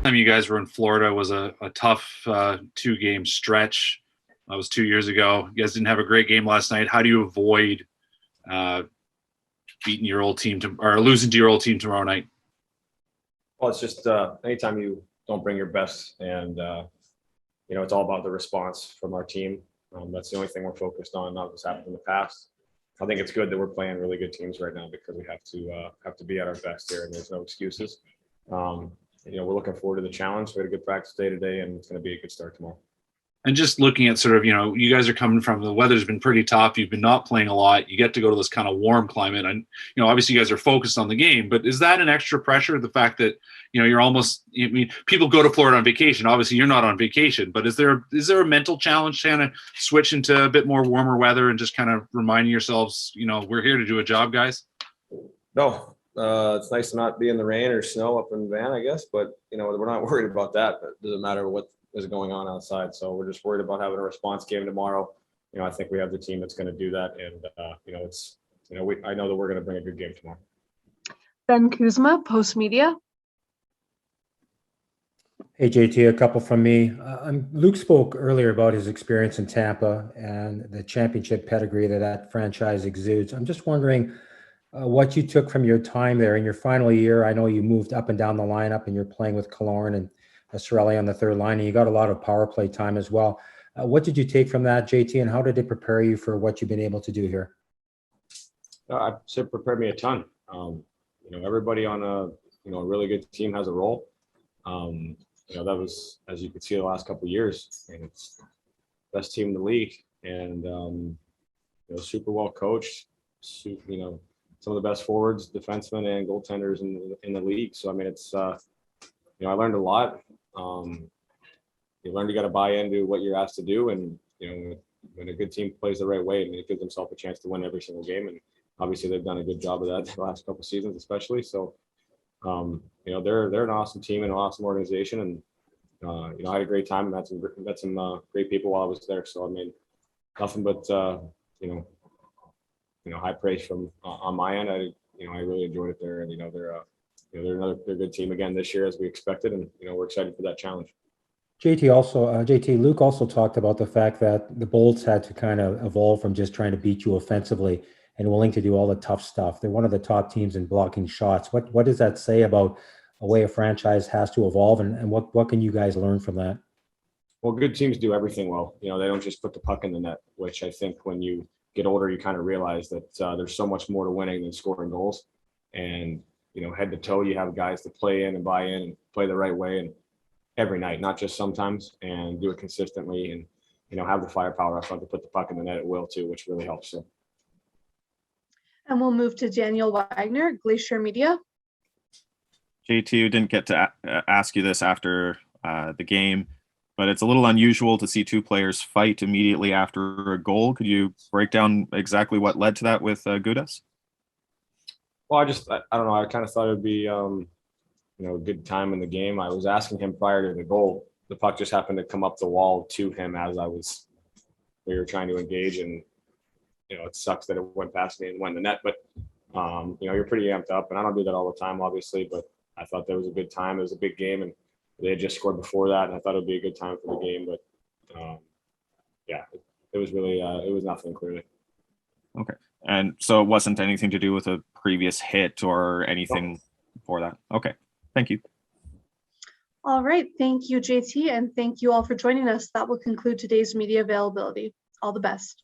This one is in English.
time you guys were in Florida was a tough 2-game stretch. That was 2 years ago. You guys didn't have a great game last night. How do you avoid beating your old team or losing to your old team tomorrow night? Well, it's just anytime you don't bring your best, and it's all about the response from our team. That's the only thing we're focused on, not what's happened in the past. I think it's good that we're playing really good teams right now because we have to be at our best here, and there's no excuses. We're looking forward to the challenge. We had a good practice day today, and it's going to be a good start tomorrow. And just looking at sort of, you guys are coming from, the weather's been pretty tough. You've been not playing a lot. You get to go to this kind of warm climate. And, obviously you guys are focused on the game, but is that an extra pressure? The fact that, you're almost, people go to Florida on vacation. Obviously you're not on vacation, but is there a mental challenge to kind of switch into a bit more warmer weather and just kind of reminding yourselves, we're here to do a job, guys? No, it's nice to not be in the rain or snow up in Van, I guess, but, we're not worried about that. But it doesn't matter what is going on outside. So we're just worried about having a response game tomorrow. I think we have the team that's going to do that. And, I know that we're going to bring a good game tomorrow. Ben Kuzma, Post Media. Hey, JT, a couple from me. Luke spoke earlier about his experience in Tampa and the championship pedigree that franchise exudes. I'm just wondering what you took from your time there in your final year. I know you moved up and down the lineup and you're playing with Killorn and Sorelli on the third line, and you got a lot of power play time as well. What did you take from that, JT, and how did it prepare you for what you've been able to do here? I'd say it prepared me a ton. Everybody on a really good team has a role. That was, as you could see, the last couple of years, and it's the best team in the league, and super well coached. Some of the best forwards, defensemen, and goaltenders in the league. So it's I learned a lot. You learn you got to buy into what you're asked to do, and when a good team plays the right way, it gives themselves a chance to win every single game. And obviously, they've done a good job of that the last couple of seasons, especially. So, they're an awesome team and an awesome organization, and I had a great time and met some great people while I was there. So nothing but high praise from on my end. I really enjoyed it there, and they're a good team again this year as we expected, and we're excited for that challenge. Luke also talked about the fact that the Bolts had to kind of evolve from just trying to beat you offensively and willing to do all the tough stuff. They're one of the top teams in blocking shots. What does that say about a way a franchise has to evolve, and what can you guys learn from that? Well, good teams do everything well. They don't just put the puck in the net, which I think when you get older, you kind of realize that there's so much more to winning than scoring goals. And head to toe, you have guys to play in and buy in and play the right way, and every night, not just sometimes, and do it consistently, and have the firepower up front to put the puck in the net at will too, which really helps. So. And we'll move to Daniel Wagner, Glacier Media. JT, didn't get to ask you this after the game, but it's a little unusual to see two players fight immediately after a goal. Could you break down exactly what led to that with Gudas? Well, I don't know. I kind of thought it would be, a good time in the game. I was asking him prior to the goal. The puck just happened to come up the wall to him as we were trying to engage, and it sucks that it went past me and went in the net. But you're pretty amped up, and I don't do that all the time, obviously. But I thought that was a good time. It was a big game, and they had just scored before that, and I thought it would be a good time for the game. But it was really it was nothing clearly. Okay. And so it wasn't anything to do with a previous hit or anything before that. Okay. Thank you. All right. Thank you, JT. And thank you all for joining us. That will conclude today's media availability. All the best.